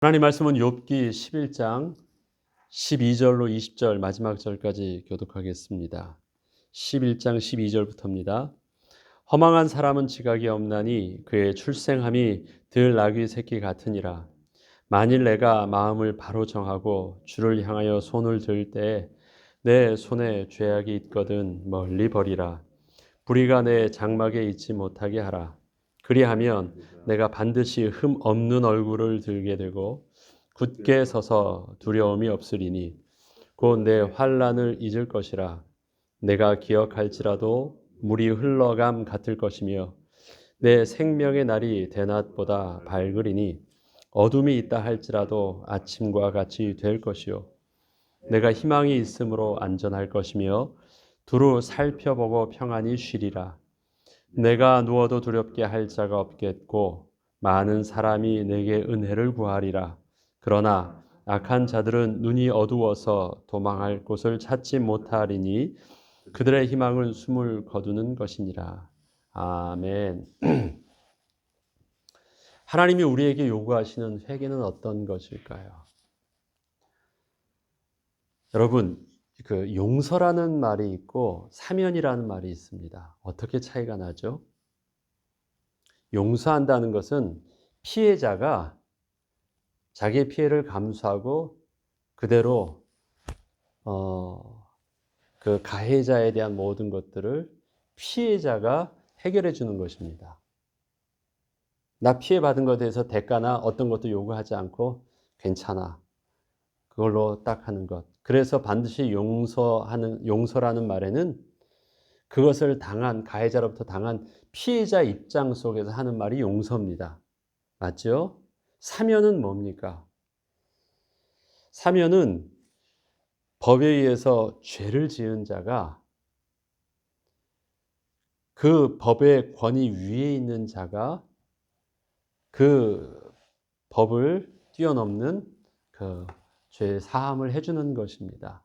하나님 말씀은 욥기 11장 12절로 20절 마지막 절까지 교독하겠습니다. 11장 12절부터입니다. 허망한 사람은 지각이 없나니 그의 출생함이 들 나귀 새끼 같으니라. 만일 내가 마음을 바로 정하고 주를 향하여 손을 들 때에 내 손에 죄악이 있거든 멀리 버리라. 불의가 내 장막에 있지 못하게 하라. 그리하면 내가 반드시 흠 없는 얼굴을 들게 되고 굳게 서서 두려움이 없으리니 곧 내 환난을 잊을 것이라. 내가 기억할지라도 물이 흘러감 같을 것이며 내 생명의 날이 대낮보다 밝으리니 어둠이 있다 할지라도 아침과 같이 될 것이요 내가 희망이 있으므로 안전할 것이며 두루 살펴보고 평안히 쉬리라. 내가 누워도 두렵게 할 자가 없겠고 많은 사람이 내게 은혜를 구하리라. 그러나 악한 자들은 눈이 어두워서 도망할 곳을 찾지 못하리니 그들의 희망은 숨을 거두는 것이니라. 아멘. 하나님이 우리에게 요구하시는 회개는 어떤 것일까요? 여러분, 그 용서라는 말이 있고 사면이라는 말이 있습니다. 어떻게 차이가 나죠? 용서한다는 것은 피해자가 자기의 피해를 감수하고 그대로 그 가해자에 대한 모든 것들을 피해자가 해결해 주는 것입니다. 나 피해받은 것에 대해서 대가나 어떤 것도 요구하지 않고 괜찮아. 그걸로 딱 하는 것. 그래서 반드시 용서라는 말에는 그것을 당한, 가해자로부터 당한 피해자 입장 속에서 하는 말이 용서입니다. 맞죠? 사면은 뭡니까? 사면은 법에 의해서 죄를 지은 자가 그 법의 권위 위에 있는 자가 그 법을 뛰어넘는 그 죄 사함을 해주는 것입니다.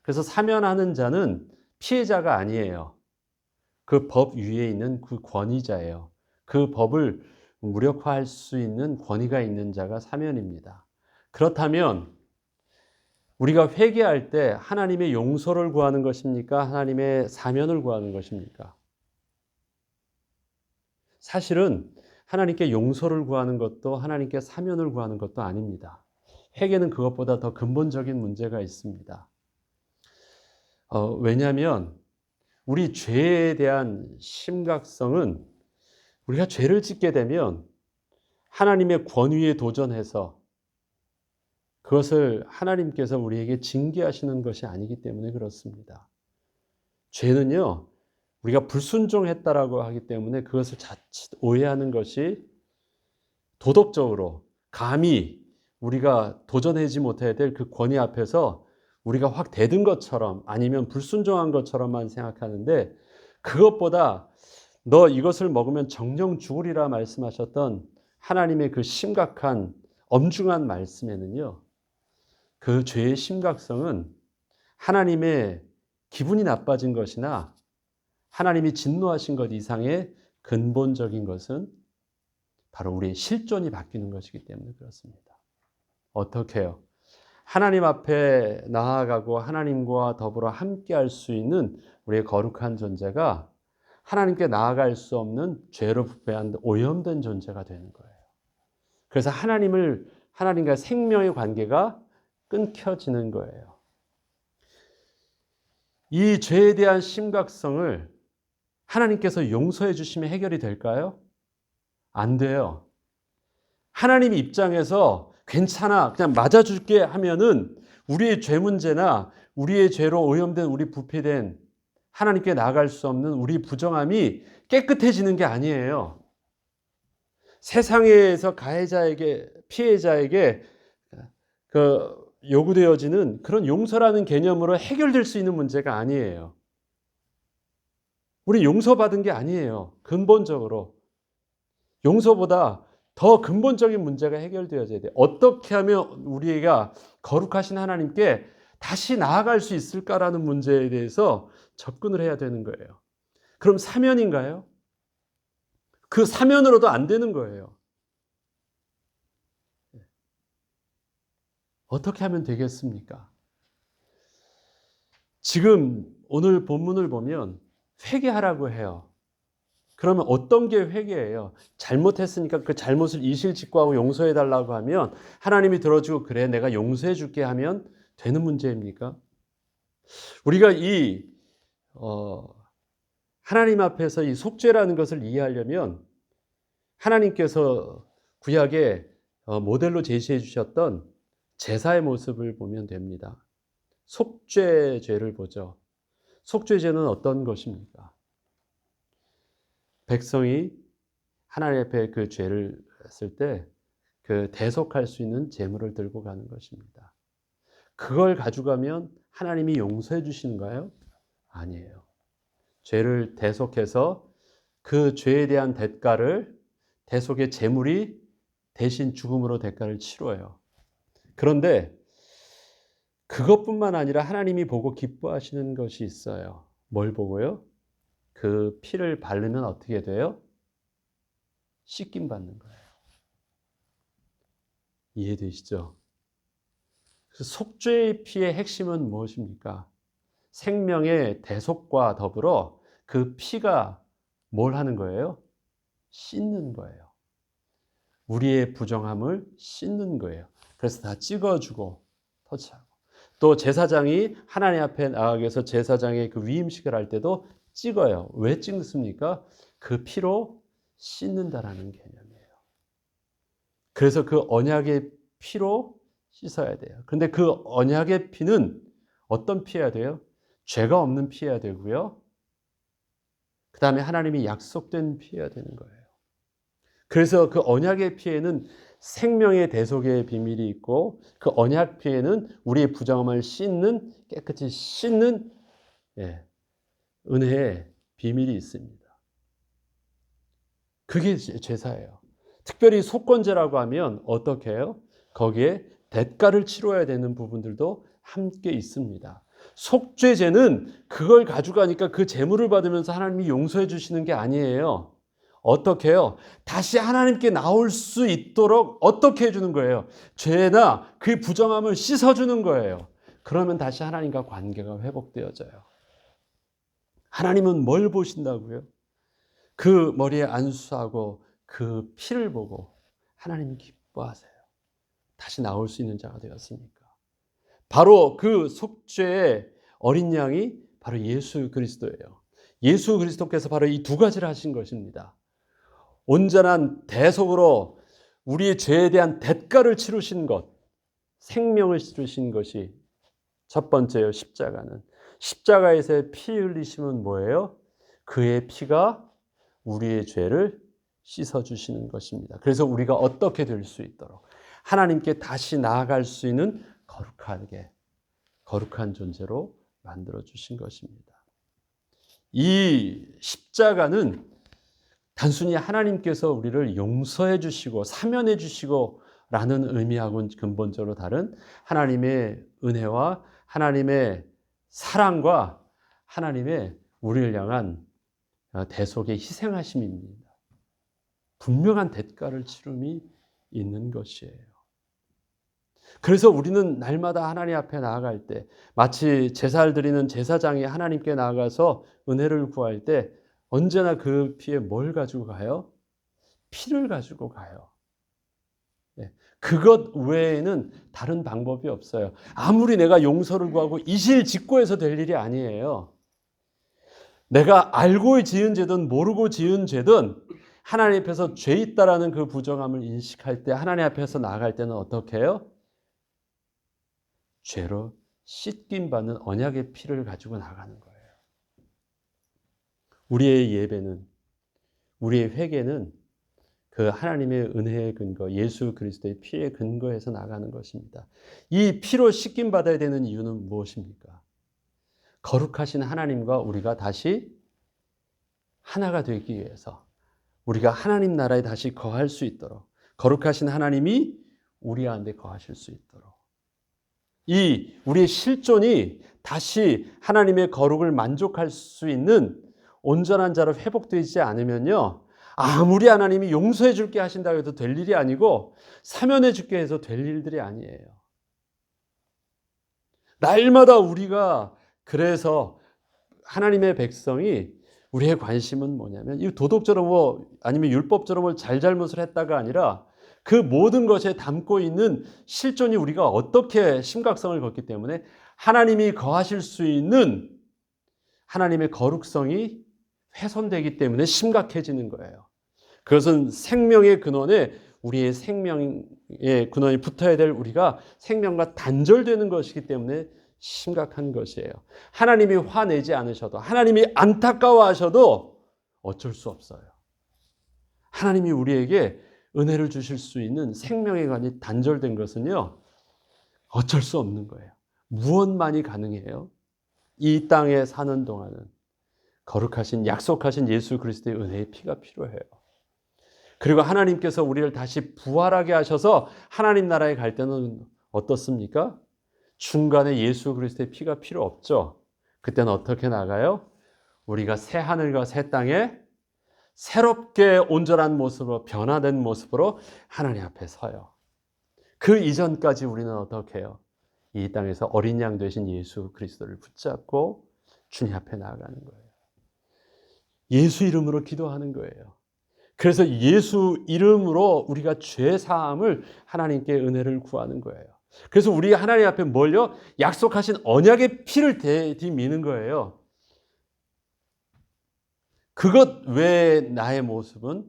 그래서 사면하는 자는 피해자가 아니에요. 그 법 위에 있는 그 권위자예요. 그 법을 무력화할 수 있는 권위가 있는 자가 사면입니다. 그렇다면 우리가 회개할 때 하나님의 용서를 구하는 것입니까? 하나님의 사면을 구하는 것입니까? 사실은 하나님께 용서를 구하는 것도 하나님께 사면을 구하는 것도 아닙니다. 회개는 그것보다 더 근본적인 문제가 있습니다. 왜냐하면 우리 죄에 대한 심각성은 우리가 죄를 짓게 되면 하나님의 권위에 도전해서 그것을 하나님께서 우리에게 징계하시는 것이 아니기 때문에 그렇습니다. 죄는요, 우리가 불순종했다라고 하기 때문에 그것을 자칫 오해하는 것이 도덕적으로 감히 우리가 도전하지 못해야 될 그 권위 앞에서 우리가 확 대든 것처럼 아니면 불순종한 것처럼만 생각하는데 그것보다 너 이것을 먹으면 정령 죽으리라 말씀하셨던 하나님의 그 심각한 엄중한 말씀에는요. 그 죄의 심각성은 하나님의 기분이 나빠진 것이나 하나님이 진노하신 것 이상의 근본적인 것은 바로 우리의 실존이 바뀌는 것이기 때문에 그렇습니다. 어떻게 해요? 하나님 앞에 나아가고 하나님과 더불어 함께할 수 있는 우리의 거룩한 존재가 하나님께 나아갈 수 없는 죄로 부패한 오염된 존재가 되는 거예요. 그래서 하나님과 생명의 관계가 끊겨지는 거예요. 이 죄에 대한 심각성을 하나님께서 용서해 주시면 해결이 될까요? 안 돼요. 하나님 입장에서 괜찮아, 그냥 맞아줄게 하면은 우리의 죄 문제나 우리의 죄로 오염된 우리 부패된 하나님께 나아갈 수 없는 우리 부정함이 깨끗해지는 게 아니에요. 세상에서 가해자에게, 피해자에게 요구되어지는 그런 용서라는 개념으로 해결될 수 있는 문제가 아니에요. 우리 용서받은 게 아니에요. 근본적으로. 용서보다 더 근본적인 문제가 해결되어져야 돼요. 어떻게 하면 우리가 거룩하신 하나님께 다시 나아갈 수 있을까라는 문제에 대해서 접근을 해야 되는 거예요. 그럼 사면인가요? 그 사면으로도 안 되는 거예요. 어떻게 하면 되겠습니까? 지금 오늘 본문을 보면 회개하라고 해요. 그러면 어떤 게 회개예요? 잘못했으니까 그 잘못을 이실직고하고 용서해 달라고 하면 하나님이 들어주고 그래 내가 용서해 줄게 하면 되는 문제입니까? 우리가 하나님 앞에서 이 속죄라는 것을 이해하려면 하나님께서 구약에 모델로 제시해 주셨던 제사의 모습을 보면 됩니다. 속죄죄를 보죠. 속죄죄는 어떤 것입니까? 백성이 하나님 앞에 그 죄를 했을 때 그 대속할 수 있는 제물을 들고 가는 것입니다. 그걸 가져가면 하나님이 용서해 주시는가요? 아니에요. 죄를 대속해서 그 죄에 대한 대가를 대속의 제물이 대신 죽음으로 대가를 치러요. 그런데 그것뿐만 아니라 하나님이 보고 기뻐하시는 것이 있어요. 뭘 보고요? 그 피를 바르면 어떻게 돼요? 씻김 받는 거예요. 이해되시죠? 속죄의 피의 핵심은 무엇입니까? 생명의 대속과 더불어 그 피가 뭘 하는 거예요? 씻는 거예요. 우리의 부정함을 씻는 거예요. 그래서 다 찍어주고 터치하고 또 제사장이 하나님 앞에 나가기 위해서 제사장의 그 위임식을 할 때도 찍어요. 왜 찍습니까? 그 피로 씻는다라는 개념이에요. 그래서 그 언약의 피로 씻어야 돼요. 그런데 그 언약의 피는 어떤 피여야 돼요? 죄가 없는 피여야 되고요. 그 다음에 하나님이 약속된 피여야 되는 거예요. 그래서 그 언약의 피에는 생명의 대속의 비밀이 있고 그 언약 피에는 우리의 부정함을 씻는 깨끗이 씻는 은혜의 비밀이 있습니다. 그게 제사예요. 특별히 속건제라고 하면 어떻게 해요? 거기에 대가를 치러야 되는 부분들도 함께 있습니다. 속죄제는 그걸 가져가니까 그 제물을 받으면서 하나님이 용서해 주시는 게 아니에요. 어떻게 해요? 다시 하나님께 나올 수 있도록 어떻게 해주는 거예요? 죄나 그 부정함을 씻어주는 거예요. 그러면 다시 하나님과 관계가 회복되어져요. 하나님은 뭘 보신다고요? 그 머리에 안수하고 그 피를 보고 하나님이 기뻐하세요. 다시 나올 수 있는 자가 되었으니까. 바로 그 속죄의 어린 양이 바로 예수 그리스도예요. 예수 그리스도께서 바로 이 두 가지를 하신 것입니다. 온전한 대속으로 우리의 죄에 대한 대가를 치르신 것, 생명을 치르신 것이 첫 번째요. 십자가는. 십자가에서의 피 흘리심은 뭐예요? 그의 피가 우리의 죄를 씻어주시는 것입니다. 그래서 우리가 어떻게 될 수 있도록 하나님께 다시 나아갈 수 있는 거룩한 존재로 만들어주신 것입니다. 이 십자가는 단순히 하나님께서 우리를 용서해 주시고 사면해 주시고 라는 의미하고는 근본적으로 다른 하나님의 은혜와 하나님의 사랑과 하나님의 우리를 향한 대속의 희생하심입니다. 분명한 대가를 치름이 있는 것이에요. 그래서 우리는 날마다 하나님 앞에 나아갈 때 마치 제사를 드리는 제사장이 하나님께 나아가서 은혜를 구할 때 언제나 그 피에 뭘 가지고 가요? 피를 가지고 가요. 그것 외에는 다른 방법이 없어요. 아무리 내가 용서를 구하고 이실직고해서 될 일이 아니에요. 내가 알고 지은 죄든 모르고 지은 죄든 하나님 앞에서 죄 있다라는 그 부정함을 인식할 때 하나님 앞에서 나아갈 때는 어떻게 해요? 죄로 씻김 받는 언약의 피를 가지고 나가는 거예요. 우리의 예배는, 우리의 회개는 그 하나님의 은혜의 근거, 예수 그리스도의 피의 근거에서 나가는 것입니다. 이 피로 씻김 받아야 되는 이유는 무엇입니까? 거룩하신 하나님과 우리가 다시 하나가 되기 위해서 우리가 하나님 나라에 다시 거할 수 있도록 거룩하신 하나님이 우리 가운데 거하실 수 있도록 이 우리의 실존이 다시 하나님의 거룩을 만족할 수 있는 온전한 자로 회복되지 않으면요, 아무리 하나님이 용서해 줄게 하신다고 해도 될 일이 아니고 사면해 줄게 해서 될 일들이 아니에요. 날마다 우리가 그래서 하나님의 백성이 우리의 관심은 뭐냐면 이 도덕적으로 아니면 율법적으로 잘잘못을 했다가 아니라 그 모든 것에 담고 있는 실존이 우리가 어떻게 심각성을 걷기 때문에 하나님이 거하실 수 있는 하나님의 거룩성이 훼손되기 때문에 심각해지는 거예요. 그것은 생명의 근원에 우리의 생명의 근원이 붙어야 될 우리가 생명과 단절되는 것이기 때문에 심각한 것이에요. 하나님이 화내지 않으셔도 하나님이 안타까워하셔도 어쩔 수 없어요. 하나님이 우리에게 은혜를 주실 수 있는 생명의 관이 단절된 것은요, 어쩔 수 없는 거예요. 무엇만이 가능해요? 이 땅에 사는 동안은 거룩하신 약속하신 예수 그리스도의 은혜의 피가 필요해요. 그리고 하나님께서 우리를 다시 부활하게 하셔서 하나님 나라에 갈 때는 어떻습니까? 중간에 예수 그리스도의 피가 필요 없죠. 그때는 어떻게 나가요? 우리가 새 하늘과 새 땅에 새롭게 온전한 모습으로 변화된 모습으로 하나님 앞에 서요. 그 이전까지 우리는 어떻게 해요? 이 땅에서 어린 양 되신 예수 그리스도를 붙잡고 주님 앞에 나아가는 거예요. 예수 이름으로 기도하는 거예요. 그래서 예수 이름으로 우리가 죄 사함을 하나님께 은혜를 구하는 거예요. 그래서 우리가 하나님 앞에 뭘요? 약속하신 언약의 피를 들이미는 거예요. 그것 외에 나의 모습은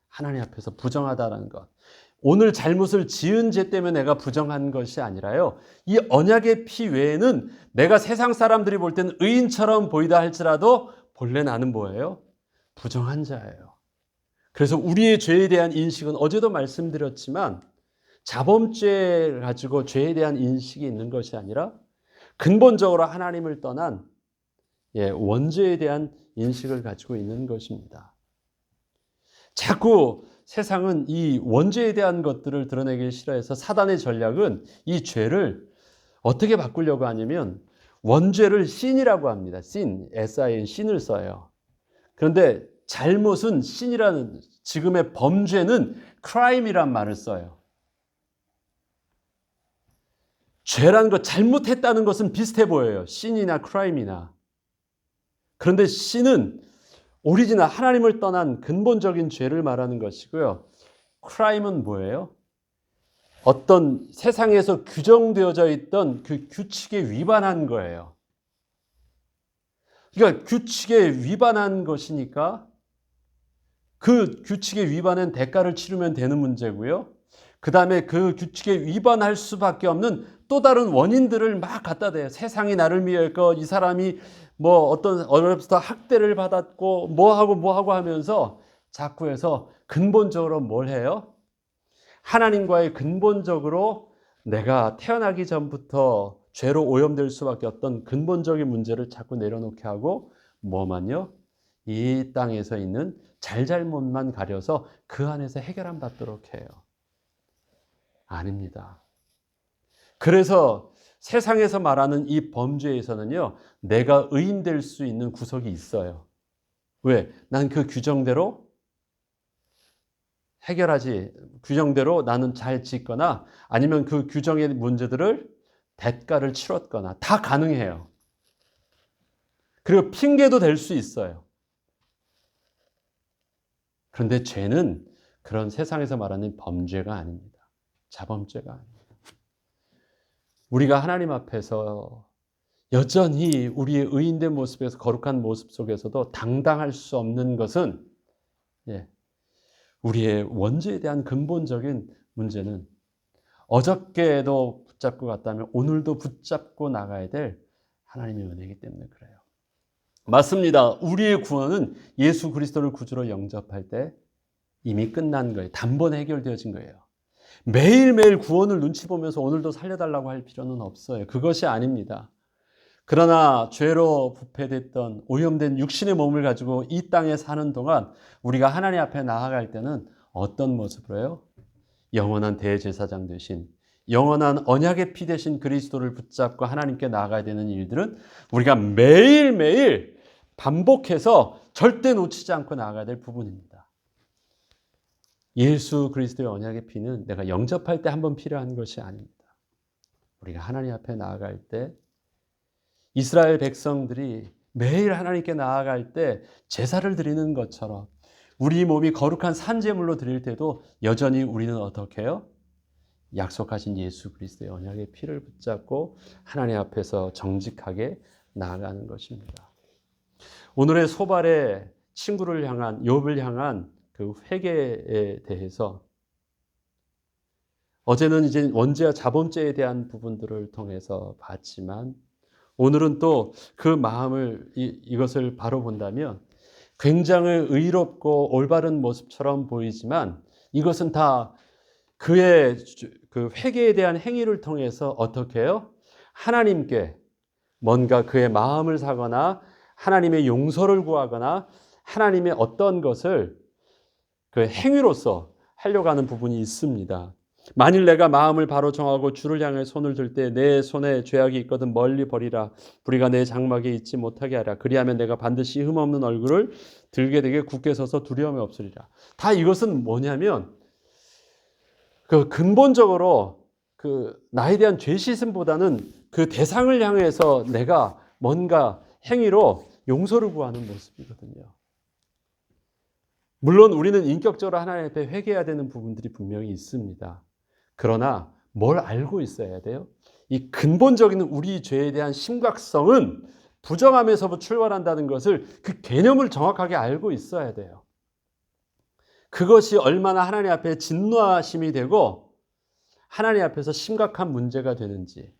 하나님 앞에서 부정하다는 것. 오늘 잘못을 지은 죄 때문에 내가 부정한 것이 아니라요. 이 언약의 피 외에는 내가 세상 사람들이 볼 때는 의인처럼 보이다 할지라도 본래 나는 뭐예요? 부정한 자예요. 그래서 우리의 죄에 대한 인식은 어제도 말씀드렸지만 자범죄를 가지고 죄에 대한 인식이 있는 것이 아니라 근본적으로 하나님을 떠난 원죄에 대한 인식을 가지고 있는 것입니다. 자꾸 세상은 이 원죄에 대한 것들을 드러내기 싫어해서 사단의 전략은 이 죄를 어떻게 바꾸려고 하냐면 원죄를 sin이라고 합니다. sin, S-I-N, sin을 써요. 그런데 잘못은 sin이라는 지금의 범죄는 crime이란 말을 써요. 죄라는 것, 잘못했다는 것은 비슷해 보여요. sin이나 crime이나. 그런데 sin은 오리지널 하나님을 떠난 근본적인 죄를 말하는 것이고요. crime은 뭐예요? 어떤 세상에서 규정되어져 있던 그 규칙에 위반한 거예요. 그러니까 규칙에 위반한 것이니까 그 규칙에 위반한 대가를 치르면 되는 문제고요. 그 다음에 그 규칙에 위반할 수밖에 없는 또 다른 원인들을 막 갖다 대요. 세상이 나를 위할 거, 이 사람이 뭐 어떤 어려서부터 학대를 받았고 뭐하고 하면서 자꾸 해서 근본적으로 뭘 해요? 하나님과의 근본적으로 내가 태어나기 전부터 죄로 오염될 수밖에 없던 근본적인 문제를 자꾸 내려놓게 하고 뭐만요? 이 땅에서 있는 잘잘못만 가려서 그 안에서 해결 안 받도록 해요. 아닙니다. 그래서 세상에서 말하는 이 범죄에서는요, 내가 의인될 수 있는 구석이 있어요. 왜? 난 그 규정대로 해결하지, 규정대로 나는 잘 짓거나 아니면 그 규정의 문제들을 대가를 치렀거나 다 가능해요. 그리고 핑계도 될 수 있어요. 그런데 죄는 그런 세상에서 말하는 범죄가 아닙니다. 자범죄가 아닙니다. 우리가 하나님 앞에서 여전히 우리의 의인된 모습에서 거룩한 모습 속에서도 당당할 수 없는 것은 우리의 원죄에 대한 근본적인 문제는 어저께도 붙잡고 갔다면 오늘도 붙잡고 나가야 될 하나님의 은혜이기 때문에 그래요. 맞습니다. 우리의 구원은 예수 그리스도를 구주로 영접할 때 이미 끝난 거예요. 단번에 해결되어진 거예요. 매일매일 구원을 눈치 보면서 오늘도 살려달라고 할 필요는 없어요. 그것이 아닙니다. 그러나 죄로 부패됐던 오염된 육신의 몸을 가지고 이 땅에 사는 동안 우리가 하나님 앞에 나아갈 때는 어떤 모습으로 해요? 영원한 대제사장 되신 영원한 언약의 피 되신 그리스도를 붙잡고 하나님께 나아가야 되는 일들은 우리가 매일매일 반복해서 절대 놓치지 않고 나아가야 될 부분입니다. 예수 그리스도의 언약의 피는 내가 영접할 때 한 번 필요한 것이 아닙니다. 우리가 하나님 앞에 나아갈 때 이스라엘 백성들이 매일 하나님께 나아갈 때 제사를 드리는 것처럼 우리 몸이 거룩한 산제물로 드릴 때도 여전히 우리는 어떻게 해요? 약속하신 예수 그리스도의 언약의 피를 붙잡고 하나님 앞에서 정직하게 나아가는 것입니다. 오늘의 소발의 친구를 향한, 욥을 향한 그 회개에 대해서 어제는 이제 원죄와 자범죄에 대한 부분들을 통해서 봤지만 오늘은 또 그 마음을 이것을 바로 본다면 굉장히 의롭고 올바른 모습처럼 보이지만 이것은 다 그의 그 회개에 대한 행위를 통해서 어떻게 해요? 하나님께 뭔가 그의 마음을 사거나 하나님의 용서를 구하거나 하나님의 어떤 것을 그 행위로서 하려고 하는 부분이 있습니다. 만일 내가 마음을 바로 정하고 주를 향해 손을 들 때 내 손에 죄악이 있거든 멀리 버리라. 불의가 내 장막에 있지 못하게 하라. 그리하면 내가 반드시 흠없는 얼굴을 들게 되게 굳게 서서 두려움이 없으리라. 다 이것은 뭐냐면 그 근본적으로 그 나에 대한 죄 씻음보다는 그 대상을 향해서 내가 뭔가 행위로 용서를 구하는 모습이거든요. 물론 우리는 인격적으로 하나님 앞에 회개해야 되는 부분들이 분명히 있습니다. 그러나 뭘 알고 있어야 돼요? 이 근본적인 우리 죄에 대한 심각성은 부정함에서부터 출발한다는 것을 그 개념을 정확하게 알고 있어야 돼요. 그것이 얼마나 하나님 앞에 진노하심이 되고 하나님 앞에서 심각한 문제가 되는지.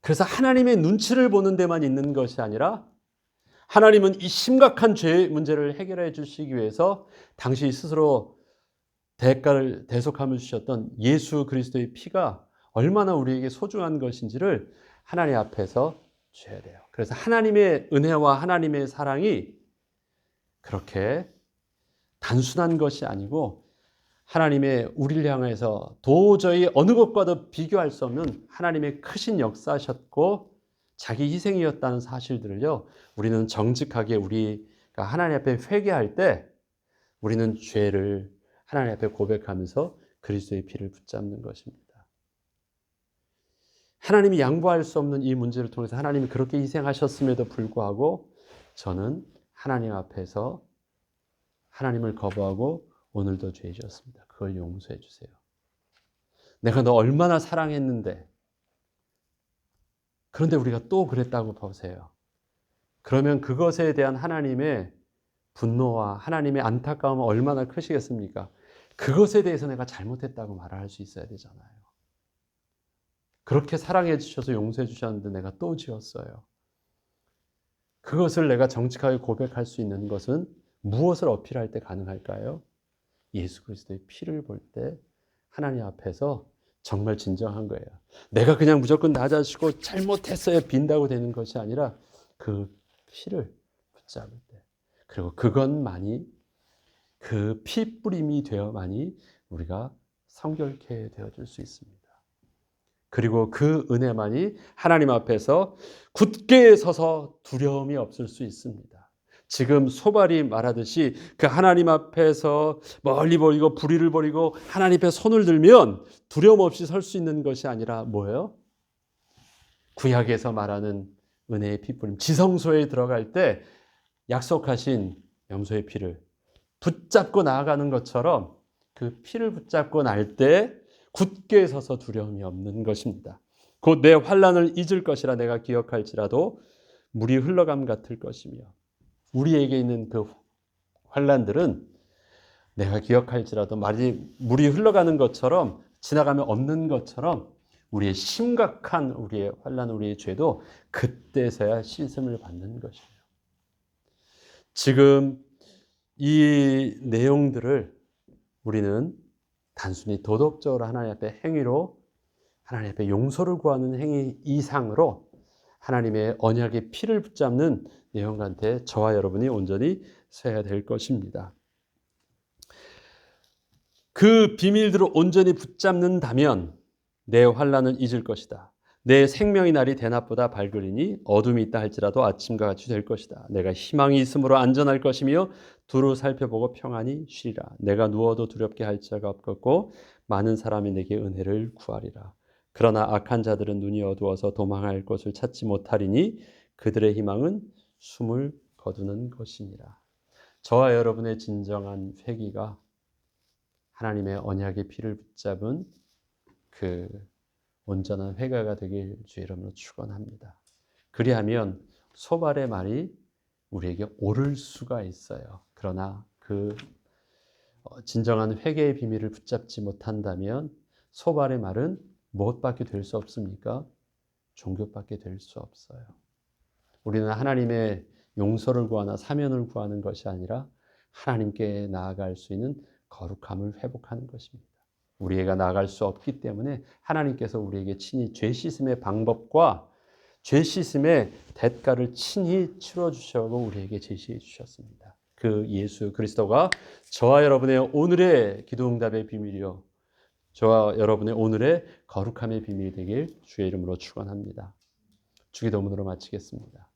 그래서 하나님의 눈치를 보는 데만 있는 것이 아니라 하나님은 이 심각한 죄 문제를 해결해 주시기 위해서 당시 스스로 대가를 대속함을 주셨던 예수 그리스도의 피가 얼마나 우리에게 소중한 것인지를 하나님 앞에서 줘야 돼요. 그래서 하나님의 은혜와 하나님의 사랑이 그렇게 단순한 것이 아니고 하나님의 우리를 향해서 도저히 어느 것과도 비교할 수 없는 하나님의 크신 역사셨고 자기 희생이었다는 사실들을요, 우리는 정직하게 우리가 하나님 앞에 회개할 때 우리는 죄를 하나님 앞에 고백하면서 그리스도의 피를 붙잡는 것입니다. 하나님이 양보할 수 없는 이 문제를 통해서 하나님이 그렇게 희생하셨음에도 불구하고 저는 하나님 앞에서 하나님을 거부하고 오늘도 죄 지었습니다. 그걸 용서해 주세요. 내가 너 얼마나 사랑했는데 그런데 우리가 또 그랬다고 보세요. 그러면 그것에 대한 하나님의 분노와 하나님의 안타까움은 얼마나 크시겠습니까? 그것에 대해서 내가 잘못했다고 말할 수 있어야 되잖아요. 그렇게 사랑해 주셔서 용서해 주셨는데 내가 또 지었어요. 그것을 내가 정직하게 고백할 수 있는 것은 무엇을 어필할 때 가능할까요? 예수 그리스도의 피를 볼 때 하나님 앞에서 정말 진정한 거예요. 내가 그냥 무조건 낮아지고 잘못했어야 빈다고 되는 것이 아니라 그 피를 붙잡을 때, 그리고 그것만이 그 피 뿌림이 되어만이 우리가 성결케 되어질 수 있습니다. 그리고 그 은혜만이 하나님 앞에서 굳게 서서 두려움이 없을 수 있습니다. 지금 소발이 말하듯이 그 하나님 앞에서 멀리 버리고 불의를 버리고 하나님 앞에 손을 들면 두려움 없이 설 수 있는 것이 아니라 뭐예요? 구약에서 말하는 은혜의 피뿌림, 지성소에 들어갈 때 약속하신 염소의 피를 붙잡고 나아가는 것처럼 그 피를 붙잡고 날 때 굳게 서서 두려움이 없는 것입니다. 곧 내 환난을 잊을 것이라 내가 기억할지라도 물이 흘러감 같을 것이며, 우리에게 있는 그 환난들은 내가 기억할지라도 물이 흘러가는 것처럼 지나가면 없는 것처럼 우리의 심각한 우리의 환난, 우리의 죄도 그때서야 씻음을 받는 것이에요. 지금 이 내용들을 우리는 단순히 도덕적으로 하나님 앞에 행위로 하나님 앞에 용서를 구하는 행위 이상으로 하나님의 언약의 피를 붙잡는 내용한테 저와 여러분이 온전히 서야 될 것입니다. 그 비밀들을 온전히 붙잡는다면 내 환난을 잊을 것이다. 내 생명의 날이 대낮보다 밝으리니 어둠이 있다 할지라도 아침과 같이 될 것이다. 내가 희망이 있으므로 안전할 것이며 두루 살펴보고 평안히 쉬리라. 내가 누워도 두렵게 할 자가 없겠고 많은 사람이 내게 은혜를 구하리라. 그러나 악한 자들은 눈이 어두워서 도망할 곳을 찾지 못하리니 그들의 희망은 숨을 거두는 것이니라. 저와 여러분의 진정한 회개가 하나님의 언약의 피를 붙잡은 그 온전한 회개가 되길 주의 이름으로 축원합니다. 그리하면 소발의 말이 우리에게 옳을 수가 있어요. 그러나 그 진정한 회개의 비밀을 붙잡지 못한다면 소발의 말은 무엇밖에 될 수 없습니까? 종교밖에 될 수 없어요. 우리는 하나님의 용서를 구하나 사면을 구하는 것이 아니라 하나님께 나아갈 수 있는 거룩함을 회복하는 것입니다. 우리가 나아갈 수 없기 때문에 하나님께서 우리에게 친히 죄 씻음의 방법과 죄 씻음의 대가를 친히 치러 주셔고 우리에게 제시해 주셨습니다. 그 예수 그리스도가 저와 여러분의 오늘의 기도응답의 비밀이요, 저와 여러분의 오늘의 거룩함의 비밀이 되길 주의 이름으로 축원합니다. 주기도문으로 마치겠습니다.